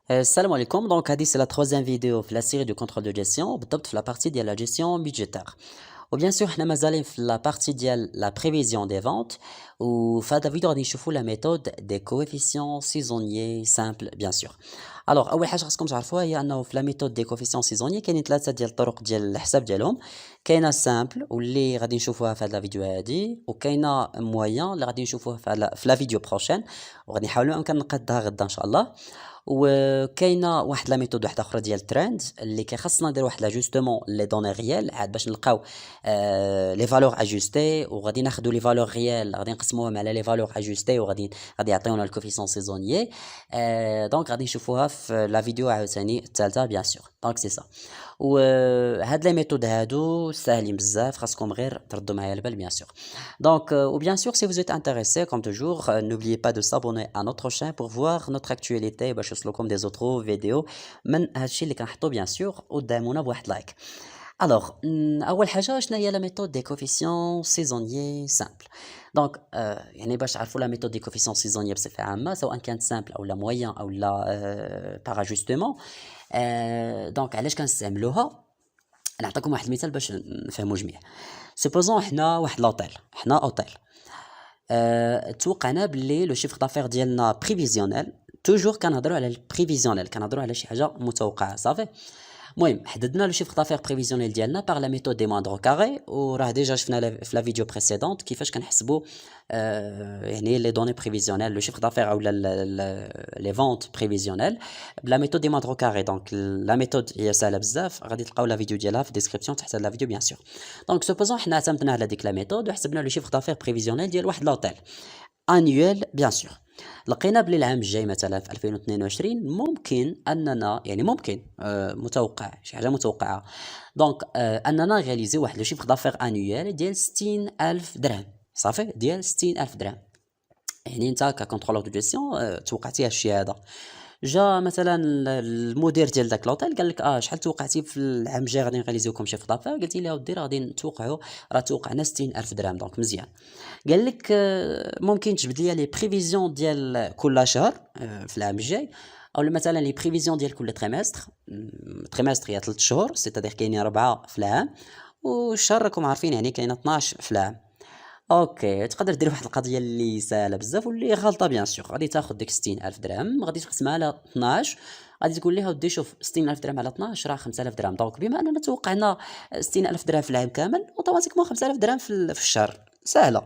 Salam alaikum. Donc, Hadi, c'est la troisième vidéo de la série de contrôle de gestion. بالضبط في la partie de la gestion budgétaire. وبيان سور حنا مازالين في la partie ديال la prévision des ventes. وفي هذا الفيديو غادي نشوفوا la méthode des coefficients saisonniers simples bien sûr. Alors اول حاجه خاصكم تعرفوها هي انه في la méthode des coefficients saisonniers كاينين ثلاثه ديال الطرق ديال الحساب ديالهم. كاينه سامبل واللي غادي نشوفوها في هذا الفيديو هذه، وكاينه موين اللي غادي نشوفوه في لا فيديو بروشين، وغادي نحاولوا امكن نقادها غدا ان شاء الله. وكاينه واحد لا ميثود واحده اخرى ديال ترند اللي كيخصنا ندير واحد لاجوستمون لي دوني ريال عاد باش نلقاو لي فالور اجوستي، وغادي ناخذوا لي فالور ريال غادي نقسموهم على لي فالور اجوستي، غادي يعطيونا الكوفيسيون سيزونيي. دونك غادي نشوفوها في لا فيديو عاوتاني الثالثه بيان سور. دونك سي سا. وهاد لي ميثود هادو ساهلين بزاف، خاصكم غير تردوا معايا البال بيان سور. Donc, ou bien sûr, si vous êtes intéressé, comme toujours, n'oubliez pas de s'abonner à notre chaîne pour voir notre actualité باش يوصلكم des autres vidéos من هادشي اللي كنحطو bien sûr، ودعمونا بواحد لايك. Alors, أول حاجة شنو هي la méthode des coefficients saisonniers simples. Donc, يعني باش تعرفوا la méthode des coefficients saisonniers بصفة عامة، سواء كانت simple أو لا moyen أو لا par ajustement. donc علاش كنستعملوها؟ نعطيكم واحد المثال باش نفهموا جميع. سوبوزون حنا اوتيل توقعنا باللي لو شيفر دافير ديالنا بريفيزيونيل، توجور كنهضروا على البريفيزيونيل، كنهضروا على شي حاجه متوقعه صافي. المهم حددنا لو شيفر دافير بريفيزيونيل ديالنا باغ لا ميثود دي موندر كاري، وراه ديجا شفنا في لا فيديو بريسيدونت كيفاش كنحسبوا يعني لي دوني بريفيزيونيل لو شيفر دافير او لي فونت بريفيزيونيل بلا ميثود دي موندر كاري. دونك لا ميثود هي سهله بزاف، غادي تلقاو لا فيديو ديالها في الديسكريبسيون تحت لا فيديو بيان سور. دونك سوبوزون حنا اعتمدنا على ديك لا ميثود وحسبنا لو شيفر دافير بريفيزيونيل ديال واحد لوطيل انيوال بيان سور. لقينا بلي العام الجاي مثلا في 2022 ممكن اننا يعني ممكن متوقع شي حاجه متوقعه، دونك اننا غاليزي واحد لو شيفر دافير انيوال ديال 60000 درهم صافي، ديال 60000 درهم. يعني انت ككونترولور دو جيستيون توقعتي هادشي هذا. جا مثلا المدير ديال داك لوطيل قال لك شحال توقعتي في العام الجاي غادي نغاليزيوكم شي فضافه؟ قلتي له اودي راه غادي نتوقعوا، راه توقعنا 60000 درهم. دونك مزيان. قال لك ممكن تجبد لي بريفيزيون ديال كل شهر في العام الجاي، او مثلا لي بريفيزيون ديال كل تريمستر. تريمستر هي 3 شهور، سيتادير كاينين 4 في العام، والشهر راكم عارفين يعني كاينه 12 في العام. اوكي، تقدر دير واحد القضيه اللي سهله بزاف واللي غلطه بيان سور. غادي تاخذ ديك 60000 درهم غادي تقسمها على 12، غادي تقول لها ودي شوف 60000 درهم على 12 راه 5000 درهم. دونك بما اننا توقعنا 60000 درهم في العام كامل، اوتوماتيكمون 5000 درهم في الشهر سهله.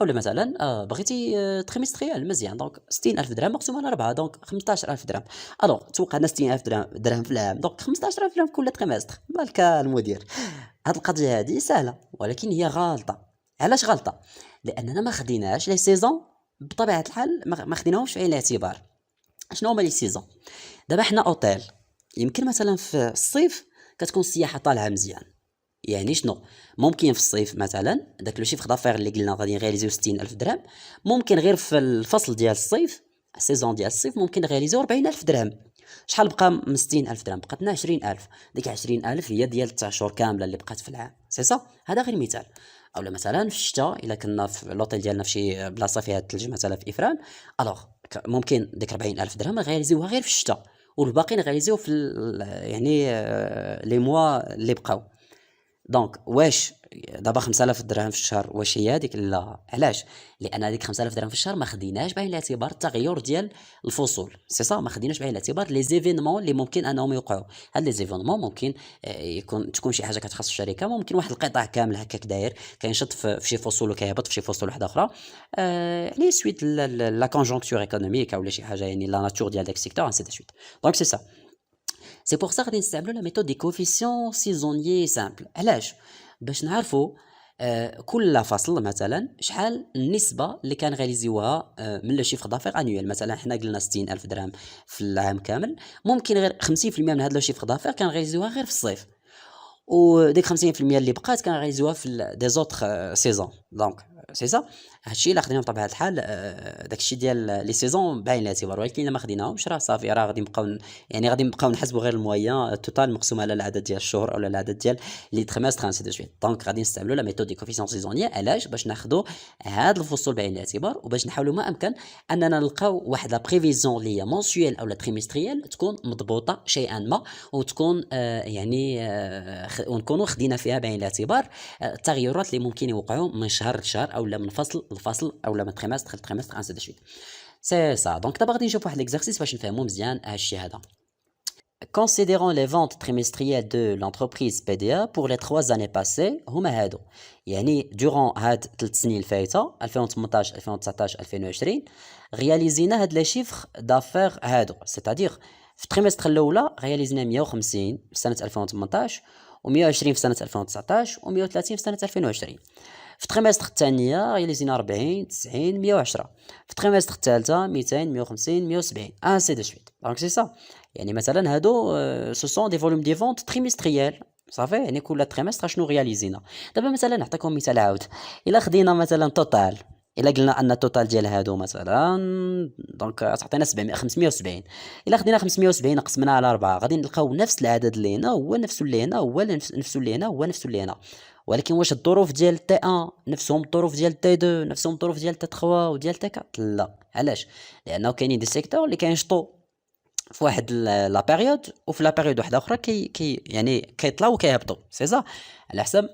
اولا مثلا بغيتي تريمستريال مزيان، دونك 60000 درهم مقسومه على 4 دونك 15000 درهم. الوغ توقعنا 60000 درهم في العام، دونك 15000 درهم كل تريمستر. بالك المدير هاد القضيه هذه سهله، ولكن هي غلطه. علاش غلطه؟ لاننا ما خديناش لي سيزون بطبيعه الحال، ما خديناهمش في عين الاعتبار. شنو هما لي سيزون؟ دابا حنا اوتيل، يمكن مثلا في الصيف كتكون السياحه طالعه مزيان. يعني شنو؟ ممكن في الصيف مثلا داك لو شيفر دافير اللي قلنا غادي نغاليزيو 60000 درهم، ممكن غير في الفصل ديال الصيف، السيزون ديال الصيف، ممكن نغاليزيو 40000 درهم. شحال بقى من 60000 درهم؟ بقات لنا 20000. ديك 20000 هي ديال 9 شهور كامله اللي بقات في العام، سي صا. هذا غير مثال. اولا مثلا في الشتاء الا كنا في لوطيل ديالنا في شي بلاصه فيها الثلج مثلا في افران، الوغ ممكن ديك 40000 درهم غيريزيوها غير في الشتاء، والباقي نغاليزيو في يعني لي موا اللي بقاو. دونك واش دابا 5000 درهم في الشهر واش هي هذيك؟ لا. علاش؟ لان هذيك 5000 درهم في الشهر ما خديناش بعين الاعتبار التغير ديال الفصول، سي صا. ما خديناش بعين الاعتبار لي زيفينمون اللي ممكن انهم يوقعوا. هاد لي زيفينمون ممكن تكون شي حاجه كتخص الشركه، ممكن واحد القطاع كامل هكاك داير كينشط في شي فصول وكيهبط في شي فصول واحده اخرى، يعني سويت لا كونجونكتور ايكونوميك او شي حاجه، يعني لا ناتور ديال داك السيكتور انسي دو سويت. دونك سي سا. سي بور سا غادي نستعملوا لا ميثود دي كوفيسيون سيزونيي سامبل. علاش؟ باش نعرفوا كل فصل مثلا شحال النسبه اللي كنغاليزيوها من لو شيفر دافير انيوال. مثلا حنا قلنا 60000 درهم في العام كامل، ممكن غير 50% من هذا لو شيفر دافير كنغاليزيوها غير في الصيف، وديك 50% اللي بقات كنغاليزيوها في دي زوتر سيزون. دونك سي سا. هادشي الا خدينا بطبيعه الحال داكشي ديال لي سيزون باين الاعتبار، ولكن الا ما خديناهمش راه صافي، راه غادي نبقاو يعني غادي نبقاو نحسبوا غير المويان التوتال مقسوم على العدد ديال الشهور اولا العدد ديال لي تريمستر انسي دو سويت. دونك غادي نستعملوا لا ميثود دي كوفيسيون سيزونيي. علاش؟ باش ناخذوا هاد الفصول بعين الاعتبار، وباش نحاولوا ما امكن اننا نلقاو واحد لا بريفيزيون اللي هي مونسيويل اولا تريمستريال تكون مضبوطه شيئا ما، وتكون ونكونوا خدينا فيها بعين الاعتبار التغيرات اللي ممكن يوقعوا من شهر لشهر اولا من فصل لفصل اولا من تريمستر لتريمستر انسي دو سويت. سي سا. دونك دابا غادي نشوف واحد ليكزارسيس باش نفهموا مزيان هادشي هذا. Considérons les ventes trimestrielles de l'entreprise PDA pour les 3 années passées هما هادو. يعني durant هاد 3 سنين الفايته 2018 2019 2020 رياليزينا هاد لي شيفر دافير هادو، سيتادير في التريمستر الاولى رياليزينا 150 في سنه 2018 و120 في سنه 2019 و130 في سنه 2020. في التريمستر الثانيه رياليزينا 40 90 110. في التريمستر الثالثه 200 150 170 انسي دو سويت. دونك سي سا. يعني مثلا هادو سو سون دي فوليوم دي فونت تريمستريال صافي، يعني كل تريمستر شنو رياليزينا. دابا مثلا نعطيكم مثال عاود، الا خدينا مثلا توتال، الا قلنا ان التوتال ديال هادو مثلا دونك تعطينا 570. الا خدينا 570 قسمنا على 4 غادي نلقاو نفس العدد اللي هنا هو نفسه اللي هنا هو نفسه اللي هنا هو نفسه اللي هنا. ولكن واش الظروف ديال تي 1 نفسهم الظروف ديال تي 2 نفسهم الظروف ديال تي 3 وديال تي 4؟ لا. علاش؟ لانه كاينين دي سيكتور اللي كينشطوا في واحد لا بيريود وفي لا بيريود واحده اخرى يعني كيطلعوا وكيهبطوا، سي صا، على حسب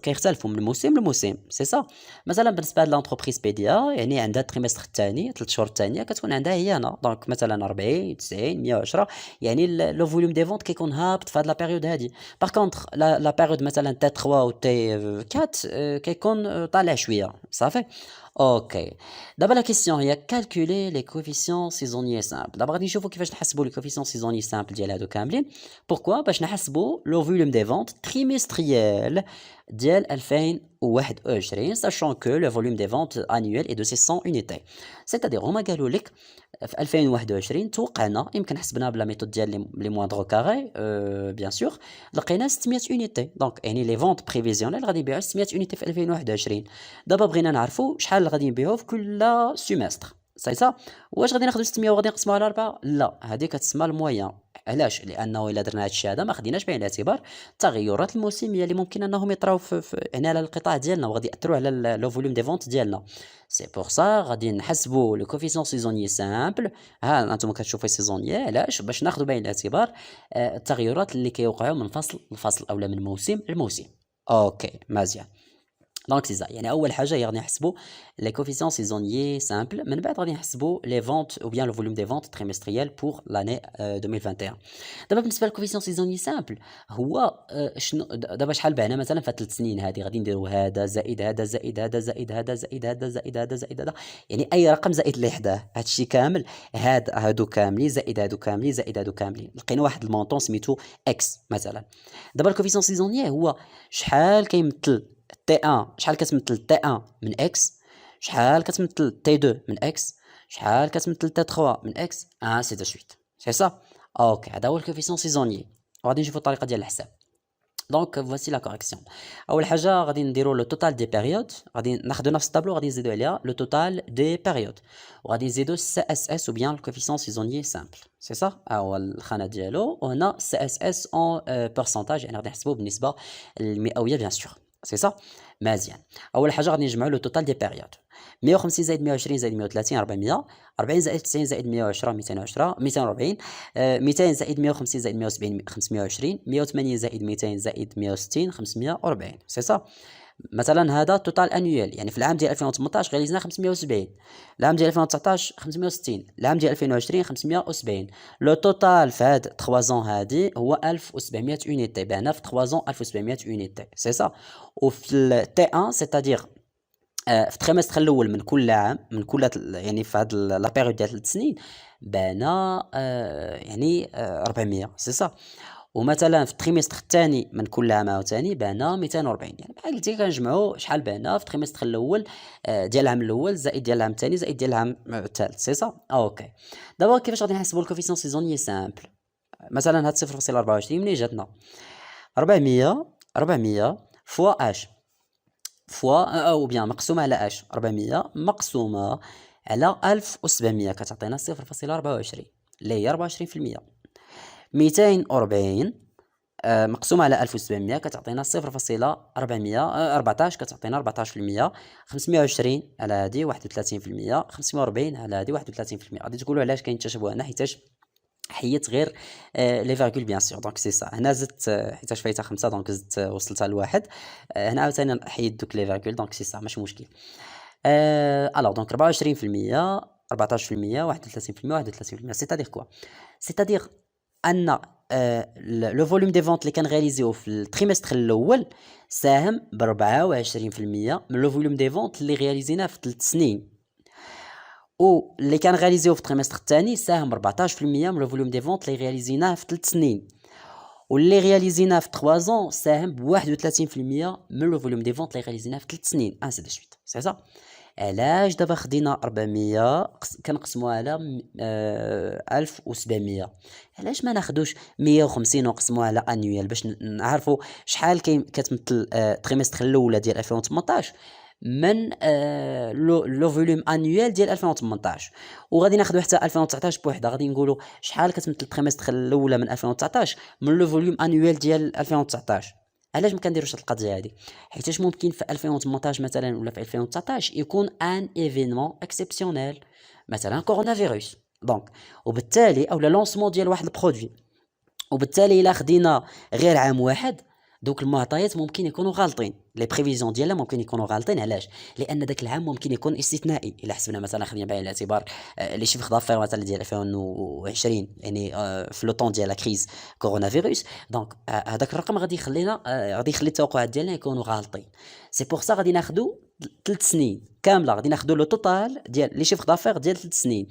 كيختلفوا من موسم لموسم، سي صا. مثلا بالنسبه للانتربريز بيديا يعني عندها التريمستر الثاني 3 شهور الثانيه كتكون عندها هي هنا دونك مثلا 40 90 110، يعني لو فوليوم دي فونت كيكون هابط في هاد لا بيريود هادي. باغ كونطخ لا بيريود مثلا تي 3 و تي 4 كيكون طالع شويه صافي. اوكي. دابا لا كيسيون هي كالكولي لي كوفيسيون سيزونيي سامبل. دابا غادي نشوفوا كيفاش نحسبوا لي كوفيسيون سيزونيي سامبل ديال هادو كاملين. بوركوا؟ باش نحسبوا لو فوليوم دي فونت تريمستريال ديال 2021 sachant que le volume des ventes annuel est de 600 unités. C'est-à-dire هما قالوا لك في 2021 توقعنا يمكن حسبناها بلا ميثود ديال لي موندغ كاري بيان سور لقينا 600 يونيتي. دونك يعني لي فونت بريفيزيونيل غادي يبيعوا 600 يونيتي في 2021. دابا بغينا نعرفوا شحال غادي نبيعوا في كل سيمستر، سي سا. واش غادي ناخذوا 600 وغادي نقسموها على 4؟ لا، هذه كتسمى المويان. علاش؟ لانه الا درنا هادشي هذا ما خديناش بعين الاعتبار التغيرات الموسميه اللي ممكن انهم يطراو يعني على القطاع ديالنا وغادي ياثروا على لو فوليوم دي فونت ديالنا. سي بور سا غادي نحسبوا لو كوفيسيون سيزونيي سامبل. ها انتم كتشوفوا سيزونيي علاش؟ باش ناخذوا بعين الاعتبار التغيرات اللي كيوقعوا من فصل لفصل اولا من موسم لموسم. اوكي مزيان. دونك سي سا. يعني اول حاجه هي غادي نحسبوا لي كوفيسيون سيزونيي سامبل، من بعد غادي نحسبوا لي فونت او بيان لو فوليوم دي فونت تريمستريال بور لاني 2021. دابا بالنسبه للكوفيسيون سيزونيي سامبل هو شنو؟ دابا شحال بعنا مثلا في 3 سنين هذه غادي نديروا هذا زائد هذا زائد هذا زائد هذا زائد هذا زائد هذا زائد هذا، يعني اي رقم زائد اللي حداه هادشي كامل هادو كاملين زائد هادو كاملين زائد هادو كاملين، لقينا واحد المونطون سميتو اكس مثلا. دابا الكوفيسيون سيزونيي هو شحال كيمثل تي 1 شحال كتمثل تي 1 من اكس، شحال كتمثل تي 2 من اكس، شحال كتمثل تي 3 من اكس سي دو سويت، سي صا. اوكي هذا هو الكوفيسيون سيزونيي. وغادي نشوفوا الطريقه ديال الحساب. دونك فواسي لا كوريكسيون. اول حاجه غادي نديروا لو توتال دي بيريود، غادي ناخذوا نفس الطابلو غادي نزيدوا عليها لو توتال دي بيريود، وغادي نزيدوا سي اس اس او بيان الكوفيسيون سيزونيي سامبل، سي صا. هو الخانه ديالو، وهنا سي اس اس اون بورسونتاج يعني غادي نحسبوه بالنسبه المئويه بيان سور، سي صا. مزيان. اول حاجه غادي نجمعوا لو توتال دي بيريود. 150 زائد 120 زائد 130 400، 40 زائد 90 زائد 110 210 240، 200 زائد 150 زائد 170 520، 180 زائد 200 زائد 160 540، سي صا. مثلا هذا توتال انويل، يعني في العام ديال 2018 غاليزنا 570، العام ديال 2019 560، العام ديال 2020 570. لو توتال في هاد 3 زون هادي هو 1700 يونيتي، بعنا في 3 زون 1700 يونيتي، سي صا. وفي التي 1 سيتادير في التريمستر الاول من كل عام من كل يعني في هاد لا بيريود ديال 3 سنين بانا يعني 400، سي صا. ومثلا في التريمستر الثاني من كل عام عاوتاني بانا 240، يعني بحال قلتي كنجمعوا شحال بانا في التريمستر الاول ديال العام الاول زائد ديال العام الثاني زائد ديال العام الثالث، سي صا. اوكي. دابا كيفاش غادي نحسبوا الكوفيسيون سيزونيي سامبل؟ مثلا هاد 0.24 منين جاتنا؟ 400 فوا اش فوا او بيان مقسومه على اش 400 مقسومه على 1700 كتعطينا 0.24 اللي هي 24%. 240 مقسومة على 1700 كتعطينا 0.414 كتعطينا 14%. 520 على هادي 31%. 540 على هادي 31%. غادي تقولوا علاش كاين التشابه هنا؟ حيتاش حيت غير لي فيرغول بيان سور. دونك سي سا هنا زدت حيتاش فايته 5 دونك زدت وصلتها لواحد. هنا عاوتاني حيد دوك لي فيرغول دونك سي سا ماشي مشكل. الوغ دونك 24% 14% 31% 31%. سيتادير كوا؟ سيتادير ان لو فوليوم دي فونت اللي كان رياليزيو في التريمستر الاول ساهم ب 24% من لو فوليوم دي فونت اللي رياليزيناه في 3 سنين، واللي كان رياليزيو في التريمستر الثاني ساهم ب 14% من لو فوليوم دي فونت اللي رياليزيناه في 3 سنين، واللي رياليزيناه في 3 زون ساهم ب 31% من لو فوليوم دي فونت اللي رياليزيناه في 3 سنين. انسي دو سويت. سي سا. علاش دابا خدينا 400 كنقسموها على 1700؟ علاش ما ناخدوش 150 ونقسموها على انيوال باش نعرفوا شحال كتمثل التريمستر الاولى ديال 2018 من لو فوليوم انيوال ديال 2018، وغادي ناخذوا حتى 2019 بوحدها غادي نقولوا شحال كتمثل التريمستر الاولى من 2019 من لو فوليوم انيوال ديال 2019. علاش ما كنديروش هاد القضيه هادي؟ حيتاش ممكن في 2018 مثلا ولا في 2019 يكون ان ايفينمون اكسبسيونيل، مثلا كورونا فيروس، دونك وبالتالي اولا لونسمون ديال واحد البرودوي، وبالتالي الا خدينا غير عام واحد دوك المعطيات ممكن يكونوا غالطين، لي بريفيزيون ديالها ممكن يكونوا غالطين. علاش؟ لان داك العام ممكن يكون استثنائي. الا حسبنا مثلا خدينا بعين الاعتبار لي شيفر دافير مثلا ديال 2020 يعني في لو طون ديال لا كريز كورونا فيروس، دونك هذاك الرقم غادي يخلينا غادي يخلي التوقعات ديالنا يكونوا غالطين. سي بور سا غادي ناخذوا 3 سنين كامله، غادي ناخذوا لو توتال ديال لي شيفر دافير ديال 3 سنين،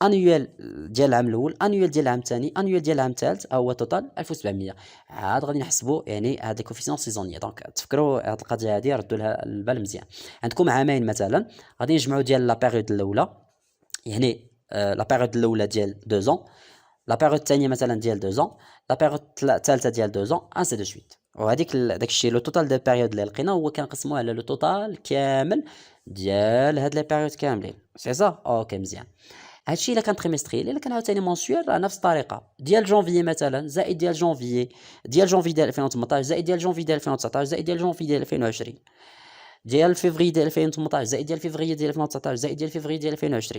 انيوال ديال العام الاول، انيوال ديال العام الثاني، انيوال ديال العام الثالث، هو توتال 1700. عاد غادي نحسبوا يعني هاد الكوفيسيون سيزونيه. دونك تفكروا هاد القضيه هادي ردوا لها البال مزيان. عندكم عامين مثلا غادي نجمعوا ديال لا بيريود الاولى، يعني لا بيريود الاولى ديال 2 زون، لا بيريود الثانيه مثلا ديال 2 زون، لا بيريود الثالثه ديال 2 زون، انسي دو سويت. وهذيك داك الشيء لو توتال ديال بيريود اللي لقينا هو كنقسموه على لو توتال كامل ديال هاد لي بيريود كاملين. سي سا اوكي مزيان. هادشي الا كان تريمستريال. الا كان عاوتاني مونسيوال راه نفس الطريقه، ديال جونفيي مثلا زائد ديال جونفيي، ديال جونفيي ديال 2018 زائد ديال جونفيي ديال 2019 زائد ديال جونفيي ديال 2020، ديال فيفري ديال 2018 زائد ديال فيفري ديال 2019 زائد ديال فيفري ديال 2020،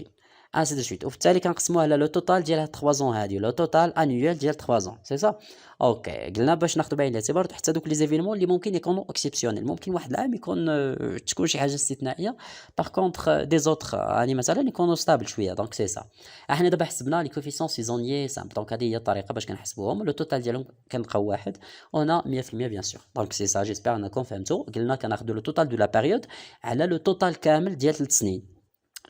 انسي دو سويت. وبالتالي كنقسموها على لو توتال ديال هاد 3 زون هادي، لو توتال انيوال ديال 3 زون. سي سا اوكي. قلنا باش ناخذوا بعين الاعتبار حتى دوك لي زيفينمون اللي ممكن يكونوا اكسبسيونيل، ممكن واحد العام يكون تكون شي حاجه استثنائيه، باغ كونطخ دي زوتر يعني مثلا يكونوا ستابل شويه. دونك سي سا. احنا دابا حسبنا لي كوفيسيون سيزونيي سامبل، دونك هذه هي الطريقه باش كنحسبوهم. لو توتال ديالهم كنلقاو واحد، وهنا 100% بيان سور. دونك سي سا. جيسبر انكم فهمتوا. قلنا كناخذوا لو توتال دو لا بيريود على لو توتال كامل ديال 3 سنين،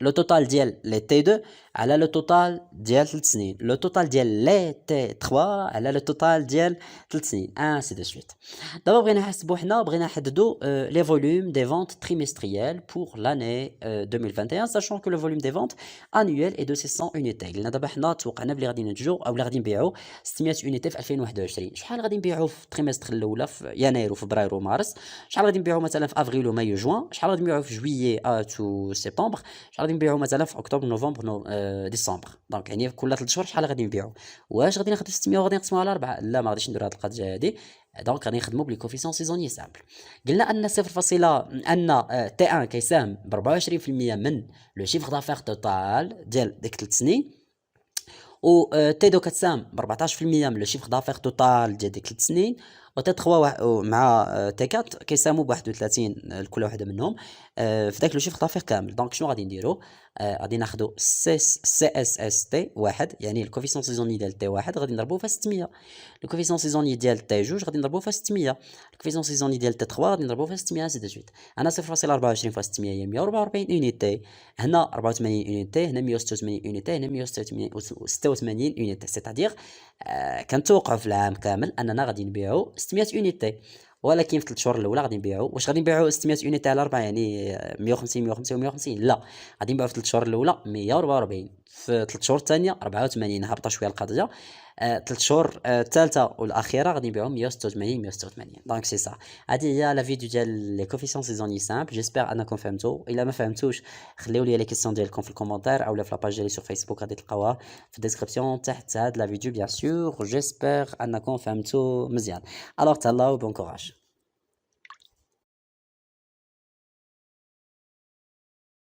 لو توتال ديال لي تي 2 على لو توتال ديال 3 سنين، لو توتال ديال لي تي 3 على لو توتال ديال 3 سنين، انسي دو سويت. دابا بغينا نحسبوا حنا بغينا نحددوا لي فوليوم دي فونت تريمستريال بور لاني 2021 ساشون كو لو فوليوم دي فونت انيوال اي 200 اونيتي. قلنا دابا حنا توقعنا بلي غادي ننتجوا او بلي غادي نبيعوا 600 اونيتي في 2021. شحال غادي نبيعوا في التريمستر الاولى في يناير وفبراير ومارس؟ شحال غادي نبيعوا مثلا في افريل ومايو جوان؟ شحال غادي نبيعوا في جويي تو سبتمبر؟ شحال غادي نبيعوا مثلا في اكتوبر نوفمبر ديسمبر؟ دونك يعني كل 3 شهور شحال غادي نبيعوا؟ واش غادي ناخذوا 600 وغادي نقسموها على 4؟ لا، ما غاديش نديروا هذه القضيه هذه. دونك غادي نخدموا بلي كوفيسيون سيزوني سامبل. قلنا ان ان تي 1 كيساهم ب 24% من لو شيفر دافير توتال ديال ديك 3 سنين، و تي 2 كتساهم ب 14% من لو شيفر دافير توتال ديال ديك 3 سنين، و تي 3 مع تي 4 كيساهموا ب 31 لكل وحده منهم في داك لو شيفر دافير كامل. دونك شنو غادي نديروا؟ غادي ناخذوا سي اس اس تي واحد، يعني الكوفيسيون سيزوني ديال تي واحد غادي نضربوه في 600، الكوفيسيون سيزوني ديال تي جوج غادي نضربوه في 600، الكوفيسيون سيزوني ديال تي 3 غادي نضربوه في 600، سي دو سويت. انا 0.24 في 600 هي 144 اونيتي، هنا 84 اونيتي، هنا 186 اونيتي، هنا 186 اونيتي. سيتادير كنتوقعوا في العام كامل اننا غادي نبيعوا 600 اونيتي، ولكن في 3 شهور الاولى غادي نبيعوا، واش غادي نبيعوا 600 اونيتي على 4 يعني 150 150 150؟ لا، غادي نبيعوا في 3 شهور الاولى 144، في 3 شهور الثانيه 84. هابطه شويه القضيه. 3 شهور الثالثه والاخيره غادي نبيعهم 186 186. دونك سي صح. هذه هي لا فيديو ديال لي كوفيسيون سيزوني سامبل. جيسبر انكم فهمتوا. الا ما فهمتوش خليو لي كيسيون ديالكم في الكومونتير او في لاباج ديالي sur فيسبوك غادي تلقاوها في الديسكريبسيون تحت هاد لا فيديو بيان سور. جيسبر انكم فهمتوا مزيان. الوغ تهلاو بون كوراج.